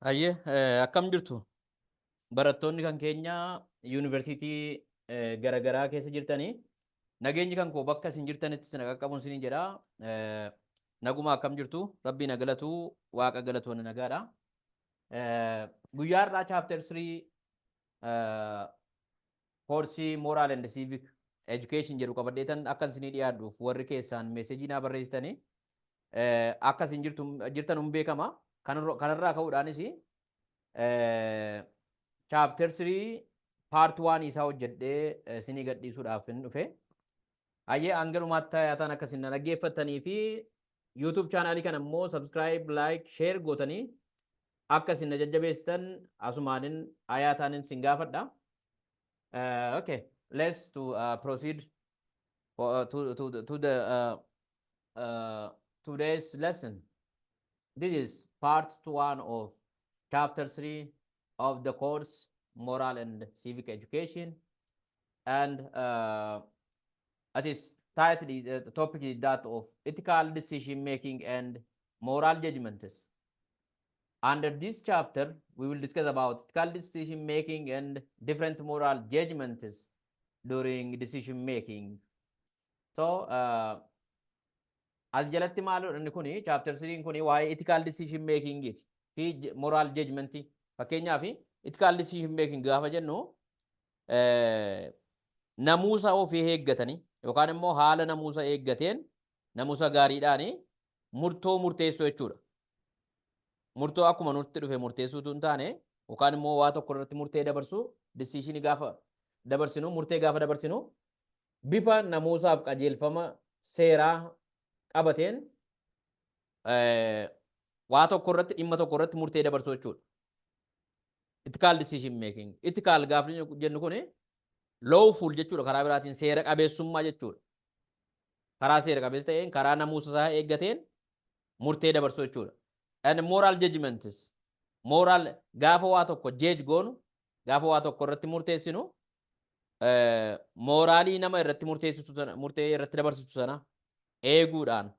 Ayyee akkam jirtu barattoonni kan keenya yuunivarsiitii garaagaraa keessa jirtanii nageenyi kan koo bakka isin jirtanitti isin qaqqabuun isin jedha. Naguma akkam jirtu rabbii na galatu waaqa galatoonni nagaadha. Guyyaa har'aa chaapter 3 koorsii moral and civic education jedhu qabadheetan akka isinii dhiyaadhuuf warri keessaan meesejii naa barreessitanii akka isin jirtan hin beekama. Kanarraa ka'uudhaanis chapter 3 part 1 isaa hojjedhee isinii gadhiisuudhaaf hin dhufe. Ayyee hangalumaatti taatan akka isin dhaggeeffattanii fi YouTube chaanaalii kana immoo subscribe, like, share gootanii akka isin jajjabeessitan asumaanin ayaataanin isin gaafadha. Okay, let's proceed to the today's lesson. This is part 1 of chapter 3 of the course Moral and Civic Education, and it is titled, the topic is that of ethical decision making and moral judgments. Under this chapter, we will discuss about ethical decision making and different moral judgments during decision making. So, as jalatti maalu inni kuni chapter 3 kuni waa'ee ethical decision making fi moral judgment. Fakkeenyaaf ethical decision making gaafa jennu namuusa ofii eeggatanii yookaan immoo haala namuusa eeggateen namuusa gaariidhaan murtoo murteessuu jechuudha. Murtoo akkuma nutti dhufe murteessuutu hin taane yookaan immoo waa tokko irratti murtee dabarsuu decision gaafa dabarsinu murtee gaafa dabarsinu bifa namuusaaf qajeelfama seeraa qabateen waa tokko irratti dhimma tokko irratti murtee dabarsuu jechuudha. Ethical decision making. Ethical gaafa jennu kun lawful jechuudha karaa biraatiin seera qabeessummaa jechuudha. Karaa seera qabeessa ta'een karaa namuusa isaa eeggateen murtee dabarsuu jechuudha. And moral judgments. Moral gaafa waa tokko judge goonu gaafa waa tokko irratti murteessinu moraalii nama irratti murteessitu sana murtee irratti dabarsitu sana eeguudhaan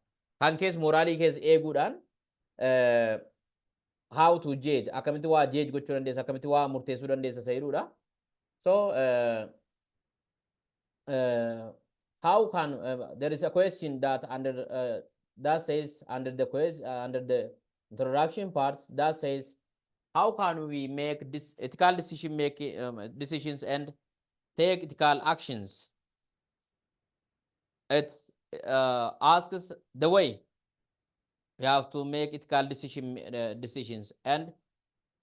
kan keessa moraalii keessa eeguudhaan how to judge akkamitti waa judge gochuu dandeessa akkamitti waa murteessuu dandeessa sayyiduudha. So how can there is a question that under that says under the introduction part that says how can we make this ethical decision making decisions and take ethical actions. It asks the way we have to make ethical decisions and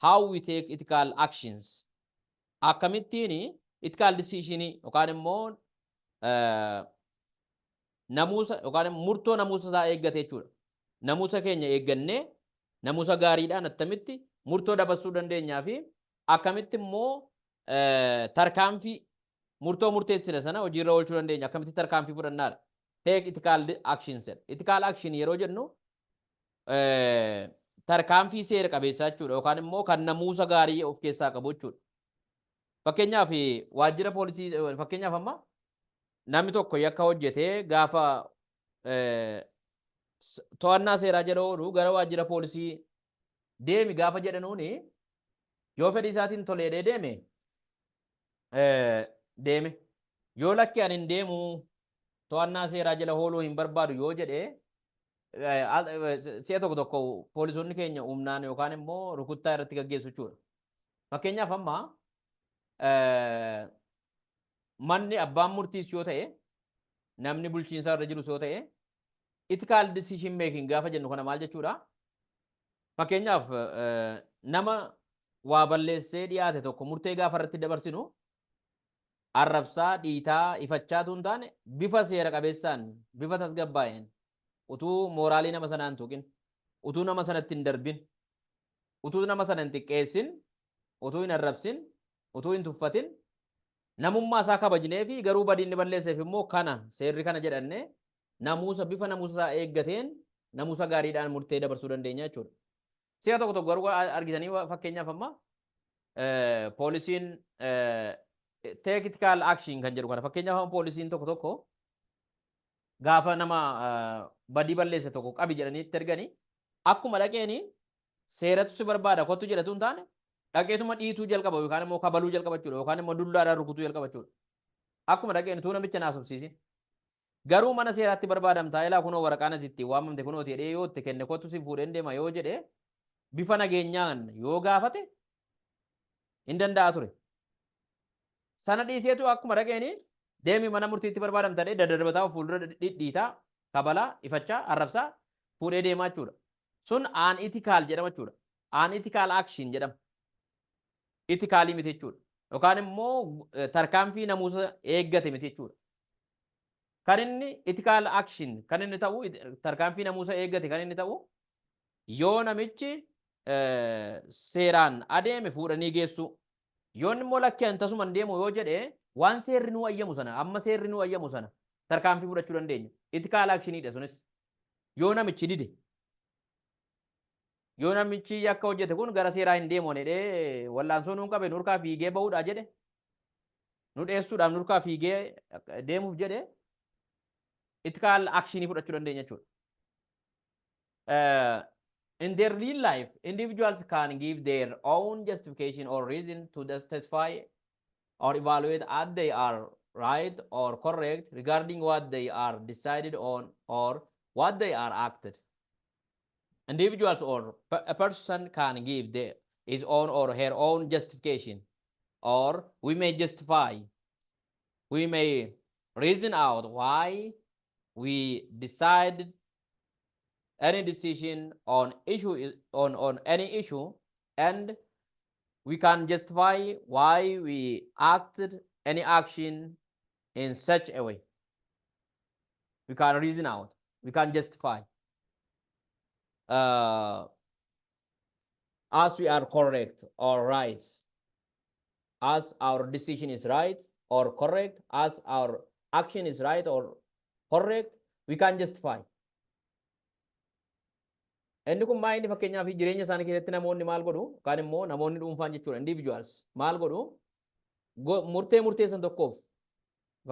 how we take ethical actions. Akkamittiin ethical decision yookaan immoo namuusa yookaan murtoo namuusa isaa eeggate jechuudha. Namuusa keenya eeggannee namuusa gaariidhaan attamitti murtoo dabarsuu dandeenyaa fi akkamitti immoo tarkaanfii murtoo murteessine sana hojiirra oolchuu dandeenya akkamitti tarkaanfii fudhannaadha. Take ethical actions. Ethical action yeroo jennu tarkaanfii seera qabeessaa jechuudha yookaan immoo kan namuusa gaarii of keessaa qabu jechuudha. Fakkeenyaaf waajjira poolisii fakkeenyaaf amma namni tokko yakka hojjetee gaafa to'annaa seeraa jala oolu gara waajjira poolisii deemi gaafa jedhanuuni yoo fedhii isaatiin tolee deeme yoo lakki ani hin deemu to'annaa seeraa jala ooluu hin barbaadu yoo jedhee si'a tokko tokko poolisoonni keenya humnaan yookaan immoo rukuttaa irratti gaggeessu jechuudha. Fakkeenyaaf amma manni abbaan murtiis yoo ta'e namni bulchiinsaa irra jirus yoo ta'e ethical decision making gaafa jennu kana maal jechuudha. Fakkeenyaaf nama waa balleessee dhiyaate tokko murtee gaafa irratti dabarsinu arrabsaa dhiitaa ifachaatu hin taane bifa seera qabeessaan bifa tasgabbaa'een utuu mooraalii nama sanaa hin tuqin utuu nama sanatti hin darbin utuu nama sana hin xiqqeessin utuu hin arrabsin utuu hin tuffatin namummaa isaa kabajnee fi garuu badii inni balleesseef immoo kana seerri kana jedhanne namuusa bifa namuusa isaa eeggateen namuusa gaariidhaan murtee dabarsuu dandeenya jechuudha. Si'a tokko tokko garuu argitanii fakkeenyaaf amma poolisiin take ethical action kan jedhu kana fakkeenyaaf poolisiin tokko tokko gaafa nama badii balleesse tokko qabi jedhanii itti erganii akkuma dhaqeeni seeratu si barbaada kottu jedhatu hin taane dhaqeetuma dhiituu jalqaba yookaan immoo kabaluu jalqabachuudha yookaan immoo dullaadhaan rukutuu jalqabachuudha. Akkuma dhaqeen tuu namicha naasofsiisin. Garuu mana seeraatti barbaadamtaa ilaa kunoo waraqaan ati ittiin waamamte kunoo jedhee yoo itti kenne kottu si fuudheen deema yoo jedhee bifa nageenyaan yoo gaafate hin danda'a ture. Sana dhiiseetu akkuma dhaqeeni deemi mana murtiitti barbaadamtadhee daddarbataa fuuldura dhidhiitaa kabalaa ifachaa arrabsaa fuudhee deemaa jechuudha. Sun unethical jedhama jechuudha. Unethical action jedhama. Ethicalii miti jechuudha. Yookaan immoo tarkaanfii namuusa eeggate miti jechuudha. Kan inni ethical action kan inni ta'u tarkaanfii namuusa eeggate kan inni ta'u yoo namichi seeraan adeeme fuudhanii geessu. Yoon immoo lakkeen tasuman deemu yoo jedhee waan seerri nu ayyamu sana amma seerri nu ayyamu sana tarkaanfii fudhachuu dandeenya. Ethical actionidha sunis. Yoo namichi dide yoo namichi yakka hojjete kun gara seeraa hin deemu jedhee wallaansoo nuun qabe nurkaa fiigee bahuudha jedhe nu dheessuudhaaf nurkaa fiigee deemuuf jedhe ethical actionii fudhachuu dandeenya jechuudha. In their real life, individuals can give their own justification or reason to testify or evaluate as they are right or correct regarding what they are decided on or what they are acted. Individuals or a person can give his own or her own justification, or we may justify, we may reason out why we decided any decision on any issue, and we can justify why we acted any action in such a way. We can reason out, we can justify as we are correct or right, as our decision is right or correct, as our action is right or correct, we can justify. Inni kun maayini fakkeenyaaf jireenya isaanii keessatti namoonni maal godhu yookaan immoo namoonni dhuunfaan jechuudha individuals maal godhu murtee murteessan tokkoof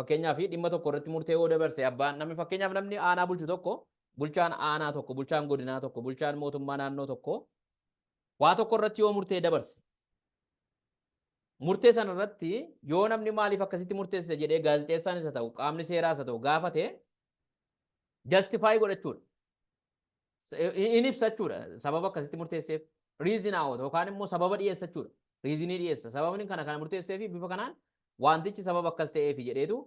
fakkeenyaaf dhimma tokko irratti murtee yoo dabarse abbaan namni fakkeenyaaf namni aanaa bulchu tokko bulchaan aanaa tokko bulchaan godinaa tokko bulchaan mootummaa naannoo tokko waa tokko irratti yoo murtee dabarse murtee sana irratti yoo namni maaliif akkasitti murteesse jedhee gaazexeessaan isa ta'u qaamni seeraa isa ta'u gaafate justify godhachuudha. In ibsachuudha sababa akkasitti murteesseef reason out yookaan immoo sababa dhiyeessachuudha reasonii dhiyeessa sababni kana murteesseef bifa kanaan wantichi sababa akkas ta'eef jedheetu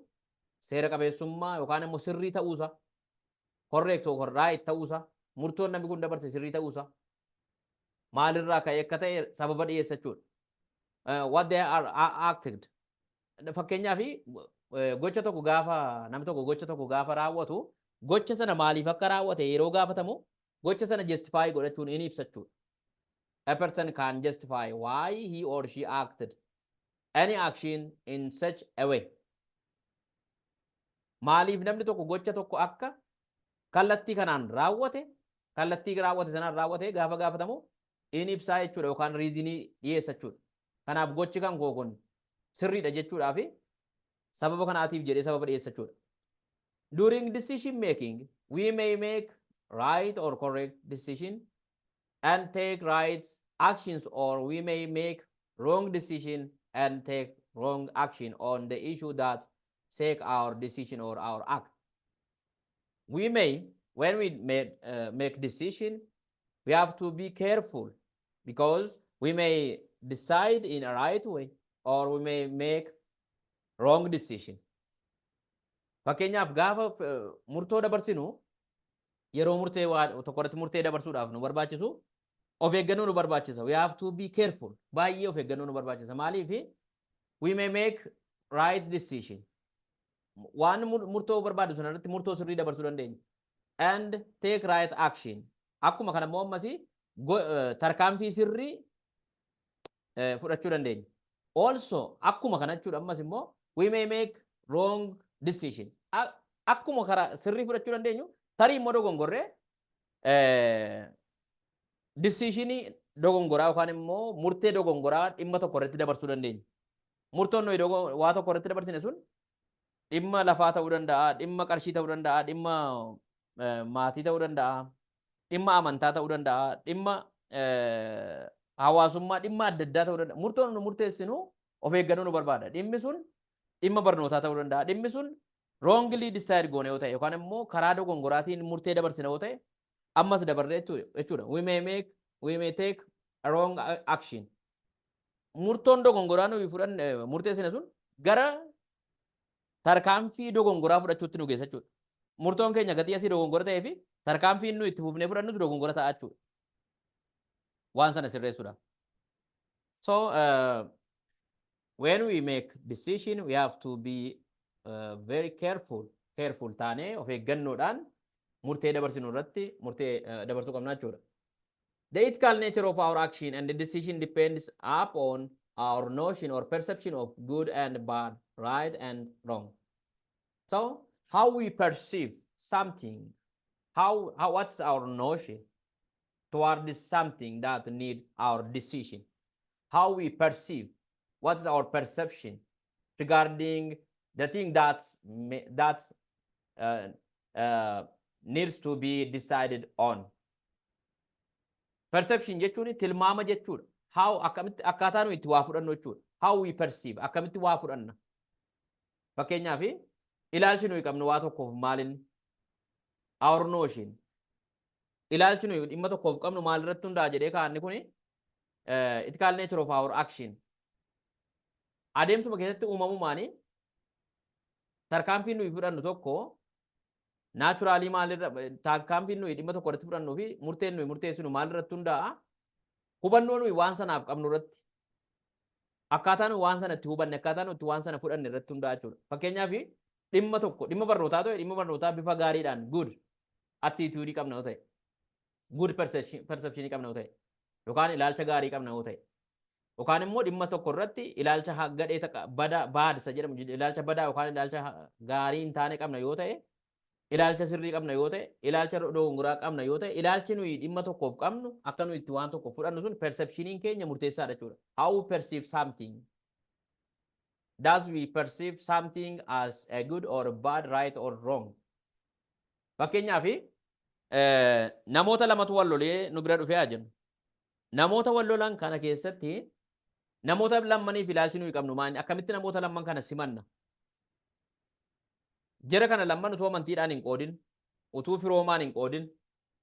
seera qabeessummaa yookaan immoo sirrii ta'uusa correct or right ta'uusa murtoon namni kun dabarse sirrii ta'uusa maalirraa ka'e akka ta'e sababa dhiyeessachuudha what they are acted fakkeenyaaf gocha tokko gaafa namni tokko gocha tokko gaafa raawwatu gocha sana maaliif akka raawwate yeroo gaafatamu gocha sana justify godhachuun in ibsachuudha. A person can justify why he or she acted any action in such a way. Maaliif namni tokko gocha tokko akka kallattii kanaan raawwate kallattii raawwate sanaan raawwate gaafa gaafatamu in ibsaa jechuudha yookaan reasonii dhiyeessachuudha. Kanaaf gochi kan koo kun sirriidha jechuudhaaf sababa kanaatiif jedhee sababa dhiyeessachuudha. During decision making, we may make right or correct decision and take right actions, or we may make wrong decision and take wrong action on the issue that shake our decision or our act. We may, when we make decision, we have to be careful because we may decide in a right way or we may make wrong decision. Fakkeenyaaf gaafa murtoo dabarsinu yeroo murtee tokko irratti murtee dabarsuudhaaf nu barbaachisu of eeggannoo nu barbaachisa. We have to be careful. Baay'ee of eeggannoo nu barbaachisa. Maaliif we may make right decision. Waan murtoo barbaadu sana irratti murtoo sirrii dabarsuu dandeenya. And take right action. Akkuma kana immoo ammas tarkaanfii sirrii fudhachuu dandeenya. Also akkuma kana jechuudha ammas immoo we may make wrong decision. Akkuma karaa sirrii fudhachuu dandeenyu tarii immoo dogongorree decisionii dogongoraa yookaan immoo murtee dogongoraa dhimma tokko irratti dabarsuu dandeenya. Murtoon nuyi waa tokko irratti dabarsine sun dhimma lafaa ta'uu danda'a, dhimma qarshii ta'uu danda'a, dhimma maatii ta'uu danda'a, dhimma amantaa ta'uu danda'a, dhimma hawaasummaa dhimma adda addaa ta'uu danda'a. Murtoon nu murteessinu of eeggannoo nu barbaada. Dhimmi sun dhimma barnootaa ta'uu danda'a. Dhimmi sun wrongly decide goone yoo ta'e yookaan immoo karaa dogongoraatiin murtee dabarsina yoo ta'e ammas dabarree jechuudha. We may take a wrong action. Murtoon dogongoraa nuyi murteessine sun gara tarkaanfii dogongoraa fudhachuutti nu geessa jechuudha. Murtoon keenya gatii asii dogongora ta'ee fi tarkaanfiin nuyi itti fufnee fudhannutu dogongora ta'a jechuudha. Waan sana sirreessuudha. So when we make decision, we have to be very careful taanee of eeggannoodhaan murtee dabarsinu irratti murtee dabarsuu qabna jechuudha. The ethical nature of our action and the decision depends upon our notion or perception of good and bad, right and wrong. So how we perceive something, what's our notion toward this something that need our decision? How we perceive, what's our perception regarding the thing that needs to be decided on. Perception jechuun tilmaama jechuudha. How akkaataa nuyi itti waa fudhannu jechuudha. How we perceive, akkamitti waa fudhanna. Fakkeenyaaf ilaalchi nuyi qabnu waa tokkoof maalin our notion. Ilaalchi nuyi dhimma tokkoof qabnu maalirratti hundaa jedhee kaa'anni kuni ethical nature of our action. Adeemsuma keessatti uumamumaani tarkaanfiin nuyi fudhannu tokko naturally maalirra tarkaanfiin nuyi dhimma tokko irratti fudhannuu fi murteen nuyi murteessinu maalirratti hundaa'a. Hubannoo nuyi waan sanaaf qabnu irratti akkaataa nuyi waan sana itti hubanne akkaataa nuyi itti waan sana fudhanne irratti hundaa'a jechuudha. Fakkeenyaaf dhimma tokko dhimma barnootaa ta'e dhimma barnootaa bifa gaariidhaan good attitude qabna yoo ta'e good perception qabna yoo ta'e yookaan ilaalcha gaarii qabna yoo ta'e yookaan immoo dhimma tokko irratti ilaalcha gadhee baadisa jedhamu ilaalcha badaa yookaan ilaalcha gaarii hin taane qabna yoo ta'e ilaalcha sirrii qabna yoo ta'e ilaalcha dogongoraa qabna yoo ta'e ilaalchi nuyi dhimma tokkoof qabnu akka nuyi itti waan tokko fudhannu sun perceptioniin keenya murteessaadha jechuudha. How we perceive something. Does we perceive something as a good or bad, right or wrong? Fakkeenyaaf namoota lamatu wal lolee nu bira dhufee jennu. Namoota wal lolan kana keessatti namoota lammaniif ilaalchi nuyi qabnu maani akkamitti namoota lamman kana simanna? Jara kana lamman utuu amantiidhaan hin qoodin, utuu firoomaan hin qoodin,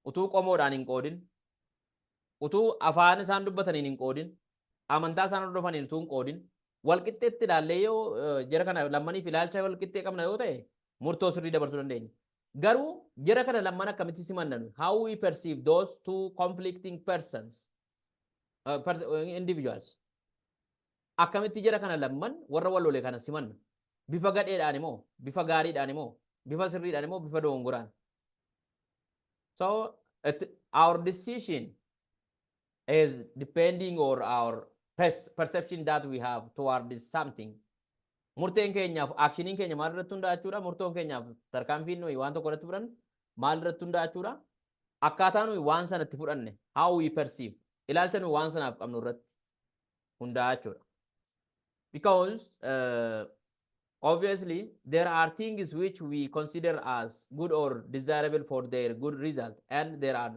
utuu qomoodhaan hin qoodin, utuu afaan isaan dubbataniin hin qoodin, amantaa isaan hordofaniin utuu hin qoodin, walqixxeetti ilaallee yoo jara kana lammaniif ilaalcha walqixxee qabna yoo ta'e murtoo sirrii dabarsuu dandeenya. Garuu jara kana lamman akkamitti simannan? How we perceive those two conflicting persons, individuals. Akkamitti jara kana lamman warra wal lolee kana simanna? Bifa gadheedhaan immoo, bifa gaariidhaan immoo, bifa sirriidhaan immoo, bifa dogongoraan. So our decision is depending on our perception that we have toward this something. Murteen keenyaaf actioniin keenya maal irratti hundaa'a jechuudha. Murtoon keenyaaf tarkaanfiin nuyi waan tokko irratti fudhannu maal irratti hundaa'a jechuudha. Akkaataa nuyi waan sanatti fudhanne how we perceive ilaalcha nuyi waan sanaaf qabnu irratti hundaa'a jechuudha. Because obviously there are things which we consider as good or desirable for their good result, and there are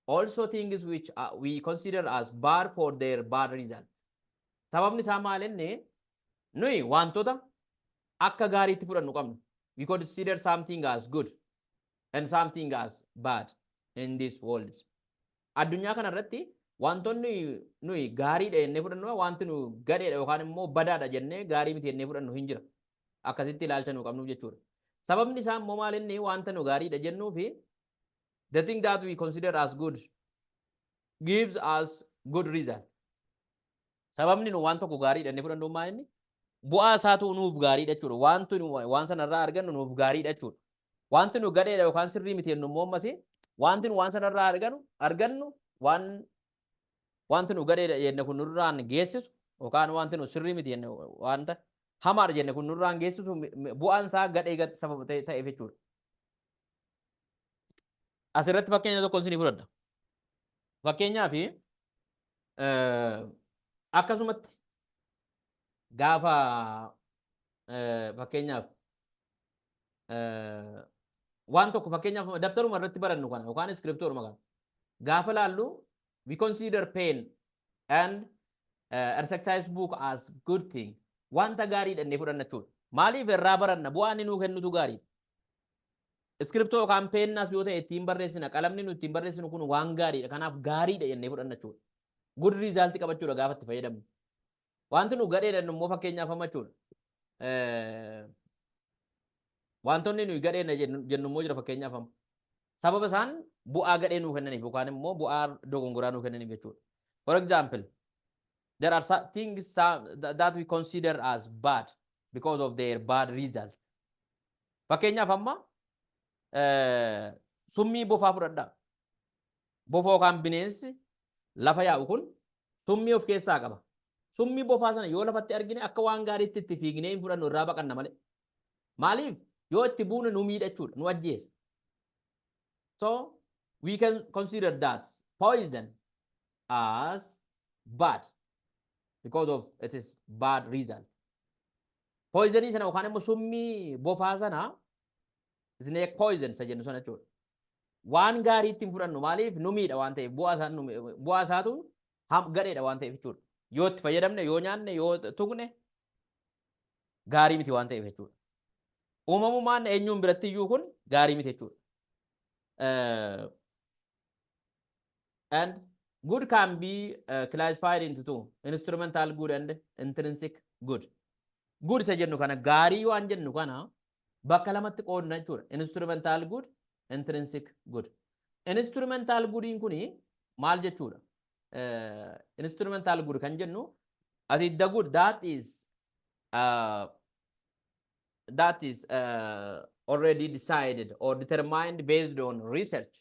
also things which we consider as bad for their bad result. Sababni isaa maalinni nuyi wantoota akka gaariitti fudhannu qabnu. We consider something as good and something as bad in this world. Addunyaa kana irratti wantoonni nuyi gaariidha jennee fudhannu wanti nu gadheedha yookaan immoo badaadha jennee gaarii miti jennee fudhannu hin jira. Akkasitti ilaalcha nu qabnuuf jechuudha. Sababni isaa immoo maalinni wanta nu gaariidha jennuu fi the thing that we consider as good gives us good result. Sababni nu waan tokko gaariidha jennee fudhannu maalinni bu'aa isaatu nuuf gaariidha jechuudha. Wanti nu waan sanarraa argannu nuuf gaariidha jechuudha. Wanti nu gadheedha yookaan sirrii miti jennu immoo ammas wanti nu waan sanarraa argannu wanti nu gadheedha jenne kun nurraan geessisu yookaan wanti nu sirrii miti jenne wanta hamaadha jenne kun nurraan geessisu bu'aan isaa gadhee sababa ta'eef jechuudha. Asirratti fakkeenya tokko isinii fudhadha. Fakkeenyaaf akkasumatti gaafa fakkeenyaaf waan tokko fakkeenyaaf dabtaruma irratti barannu kana yookaan iskiriptooruma kana gaafa laallu we consider pain and exercise book as good thing. Wanta gaarii dhannee fudhanna jechuudha. Maaliif irraa baranna bu'aan nuu kennutu gaarii. Iskiriptoo kaampeennaas yoo ta'e ittiin barreessina qalamni nu ittiin barreessinu kun waan gaariidha. Kanaaf gaariidha jennee fudhanna jechuudha. Good result qabachuudha gaafa itti fayyadamnu. Wanti nu gadheedhan immoo fakkeenyaaf amma jechuudha. Wantoonni nuyi gadheedha jennu immoo jira fakkeenyaaf amma. Sababa isaan bu'aa gadhee nuu kennaniif yookaan immoo bu'aa dogongoraa nuu kennaniif jechuudha. For example, there are things that we consider as bad because of their bad result. Fakkeenyaaf amma summii bofaa fudhadhaa. Bofa yookaan bineensi lafa yaa'u kun summii of keessaa qaba. Summii bofaa sana yoo lafatti argine akka waan gaariitti itti fiignee hin fudhannu irraa baqanna malee. Maaliif yoo itti buune nu miidha jechuudha, nu ajjeesa. So we can consider that poison as bad because of its bad result. Poisonii sana yookaan immoo summii bofaa sana snake poison isa jennu sana jechuudha. Waan gaarii ittiin fudhannu maaliif nu miidha waan ta'eef bu'aa isaatu gadheedha waan ta'eef jechuudha. Yoo itti fayyadamne yoo nyaanne yoo tuqne gaarii miti waan ta'eef jechuudha. Uumamumaan eenyuun biratti iyyuu kun gaarii miti jechuudha. And good can be classified into two, instrumental good and intrinsic good. Good isa jennu kana gaarii waan jennu kana bakka lamatti qoodna jechuudha. Instrumental good, intrinsic good. Instrumental goodiin kuni maal jechuudha? Instrumental good kan jennu ati the good that is already decided or determined based on research,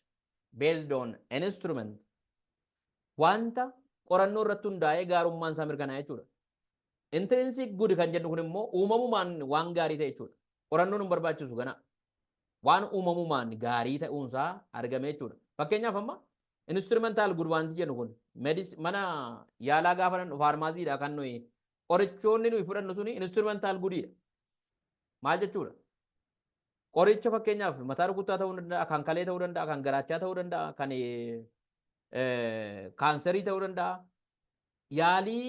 based on an instrument. Wanta qorannoo irratti hundaa'ee gaarummaan isaa mirkanaa'e jechuudha. Intrinsic good kan jennu kun immoo uumamumaan waan gaarii ta'e jechuudha. Qorannoon hin barbaachisu gana. Waan uumamumaan gaarii ta'uunsaa argame jechuudha. Fakkeenyaaf amma instrumental good wanti jennu kun mana yaalaa gaafa dhannu faarmaasiidha kan nuyi qorichoonni nuyi fudhannu suni instrumental goodidha. Maal jechuudha? Qoricha fakkeenyaaf mataa rukuttaa ta'uu danda'a, kan kalee ta'uu danda'a, kan garaachaa ta'uu danda'a, kan kaanserii ta'uu danda'a. Yaalii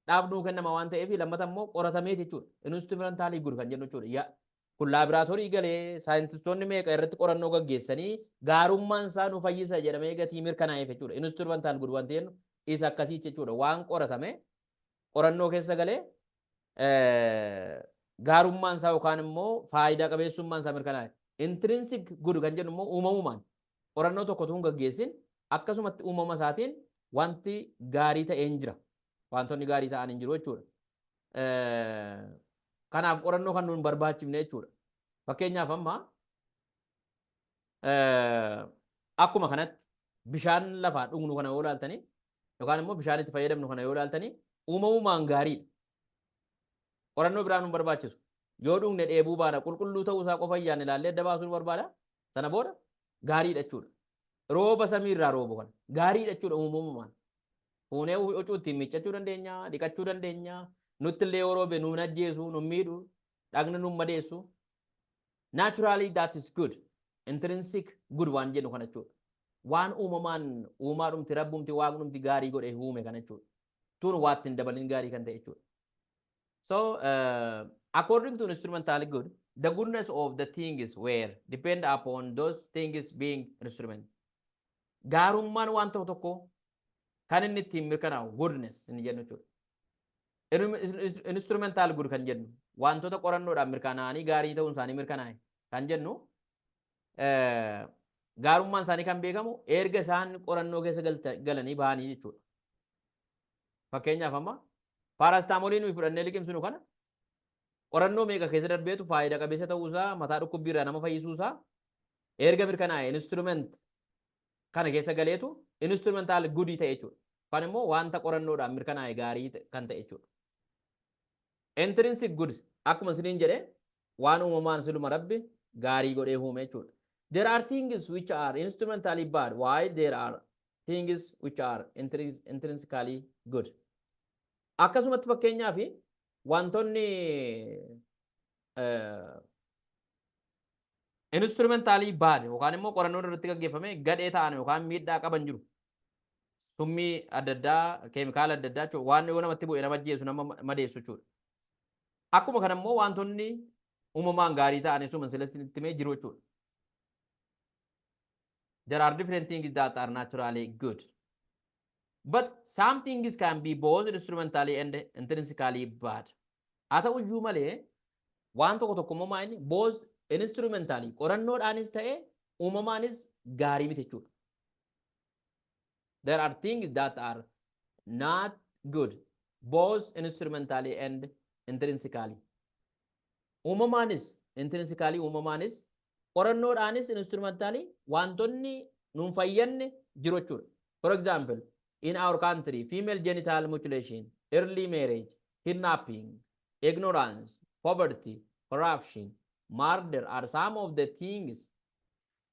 dhaabnuu kennama waan ta'eef lammata immoo qoratamee jechuudha. Instrumental good kan jennu jechuudha. Kun laaboraatoorii galee saayintistoonni meeqa irratti qorannoo gaggeessanii gaarummaan isaa nu fayyisa jedhamee gatii mirkanaa'eef jechuudha. Instrumental good wanti jennu isa akkasii jechuudha. Waan qoratame qorannoo keessa galee gaarummaan isaa yookaan immoo faayidaa qabeessummaan isaa mirkanaa'e. Intrinsic good kan jennu immoo uumamumaan qorannoo tokko tun gaggeessin akkasumatti uumama isaatiin wanti gaarii ta'ee hin jira. Wantoonni gaarii ta'an hin jiru jechuudha. Kanaaf qorannoo kan nuun barbaachifne jechuudha. Fakkeenyaaf amma akkuma kanatti bishaan lafaa dhugnu kana yoo ilaaltanii yookaan immoo bishaan itti fayyadamnu kana yoo ilaaltanii uumamumaan gaariidha. Qorannoo biraa nuun barbaachisu. Yoo dhugne dheebuu baana qulqulluu ta'uu isaa qofa iyyaan ilaallee adda baasuun barbaada. Sana booda gaariidha jechuudha. Rooba samiirraa roobu kana gaariidha jechuudha uumamumaan. Fuunee huccuu ittiin miiccachuu dandeenya, dhiqachuu dandeenya. Nutti illee yeroo roobe nuun ajjeesu, nuun miidhu, dhagna nuun madeessu. Naturally that is good. Intrinsic good waan jennu kana jechuudha. Waan uumamaan uumaadhumti rabbumti waaqnumti gaarii godhee uume kana jechuudha. Tun waatti hin dabalin gaarii kan ta'e jechuudha. So according to instrumental good, the goodness of the thing is where depend upon those things being instrument. Gaarummaan waan tokko kan inni ittiin mirkanaa'u goodness inni jennu jechuudha. Instrumental good kan jennu wantoota qorannoodhaan mirkanaa'anii gaarii ta'uun isaanii mirkanaa'e kan jennu gaarummaan isaanii kan beekamu erga isaan qorannoo keessa galanii bahanii jechuudha. Fakkeenyaaf amma paarastaamolii nuyi fudhannee liqimsinu kana qorannoo meeqa keessa darbeetu faayidaa qabeessa ta'uusaa mataa dhukkubbiirraa nama fayyisuusaa erga mirkanaa'e instrument kana keessa galeetu instrumental goodii ta'e jechuudha. Kan immoo wanta qorannoodhaan mirkanaa'e gaarii kan ta'e jechuudha. Intrinsic good akkuma isiniin jedhe waan uumamaan siluma rabbi gaarii godhee uume jechuudha. There are things which are instrumentally bad while there are things which are intrinsically good. Akkasumatti fakkeenyaaf wantoonni instrumentally bad yookaan immoo qorannoon irratti gaggeeffame gadhee ta'an yookaan miidhaa qaban jiru. summii adda addaa keemikaala adda addaa jechuudha waan yoo namatti bu'e nama ajjeesu nama madeessu jechuudha. Akkuma kana immoo wantoonni uumamaan gaarii ta'an isuma silasitti mee jiru jechuudha. There are different things that are naturally good. But some things can be both instrumentally and intrinsically bad. Haa ta'u iyyuu malee waan tokko tokko uumamaa inni both instrumentally qorannoodhaanis ta'e uumamaanis gaarii miti jechuudha. There are things that are not good both instrumentally and intrinsically. Uumamaanis intrinsically uumamaanis qorannoodhaanis instrumentally wantoonni nuun fayyanne jiru jechuudha. For example, in our country, female genital mutilation, early marriage, kidnapping, ignorance, poverty, corruption, murder are some of the things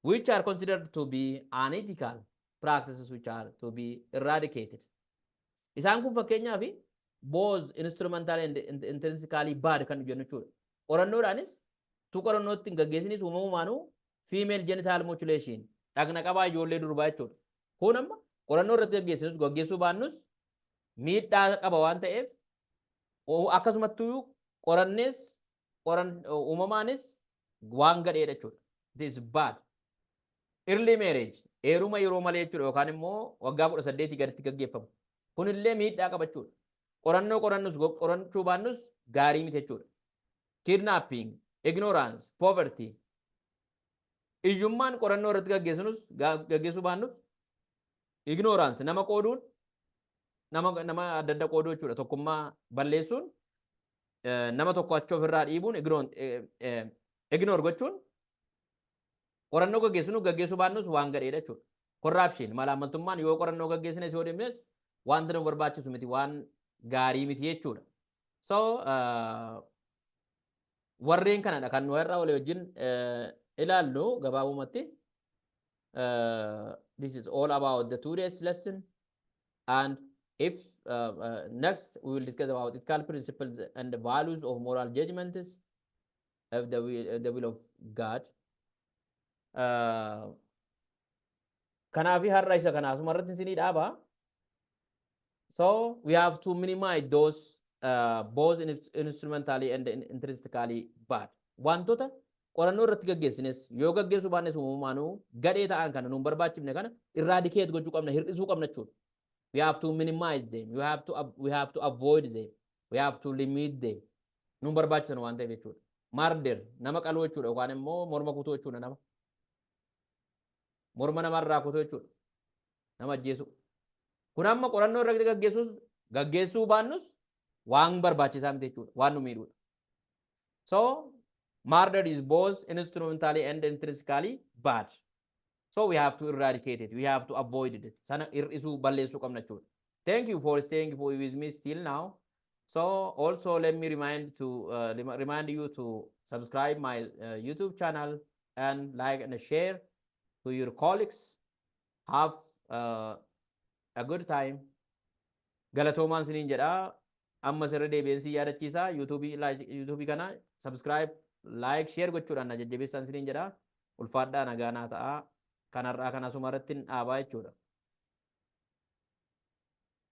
which are considered to be unethical practices which are to be eradicated. Isaan kun fakkeenyaaf both instrumental and intrinsically bad kan jennu jechuudha. Qorannoodhaanis tu qorannootti hin gaggeessinis uumamumaanuu female genital mutilation dhagna qabaa ijoollee durbaa jechuudha. Kun amma qorannoo irratti gaggeessuu baannus miidhaa qaba waan ta'eef akkasumattuu qorannees uumamaanis waan gadheedha jechuudha. It is bad. Early marriage heeruma yeroo malee jechuudha yookaan immoo waggaa 18 gaditti gaggeeffamu. Kunillee miidhaa qaba jechuudha. Qorannoo baannus gaarii miti jechuudha. Kidnapping, ignorance, poverty. Iyyummaan qorannoo irratti gaggeessuu baannus ignorance nama qooduun nama adda adda qooduu jechuudha. Tokkummaa balleessuun nama tokko achi ofirraa dhiibuun ignore gochuun qorannoo gaggeessuu baannus waan gadheedha jechuudha. Corruption malaamaltummaan yoo qorannoo gaggeessines yoo deemnes wanta nu barbaachisu miti waan gaarii miti jechuudha. So warreen kanadha kan nu irraa walii wajjin ilaallu gabaabumatti. This is all about the today's lesson, and if next we will discuss about ethical principles and the values of moral judgments of the will of God. Kanaafi har'a isa kana asuma irratti isinii dhaaba. So we have to minimize those both instrumentally and intrinsically bad. Wantoota qorannoo irratti gaggeessines yoo gaggeessuu baannes uumamumaanuu gadhee ta'an kana nuun barbaachifne kana eradicate gochuu qabna, hir'isuu qabna jechuudha. We have to minimize them. We have to avoid them. We have to limit them. Nuun barbaachisan waan ta'eef jechuudha. Murder nama qaluu jechuudha yookaan immoo morma kutuu jechuudha nama. Morma namarraa kutuu jechuudha. Nama ajjeesu. Kun amma qorannoo irratti gaggeessuu baannus waan barbaachisaa miti jechuudha. Waan nu miidhuudha. So murder is both instrumentally and intrinsically bad. So we have to eradicate it. We have to avoid it. Sana ir'isu balleessuu qabna jechuudha. Thank you for staying with me still now. So also let me remind you to subscribe my YouTube channel and like and share to your colleagues. Have a good time. Galatoomaan siniin jedha. Amma sirra deebiinsi yaadachiisa. YouTube kana subscribe, like, share gochuudhaan na jajjabeessaan siniin jedha. Ulfaadhaa nagaa naa ta'a. Kanarraa kana asumarratti dhaabaa jechuudha.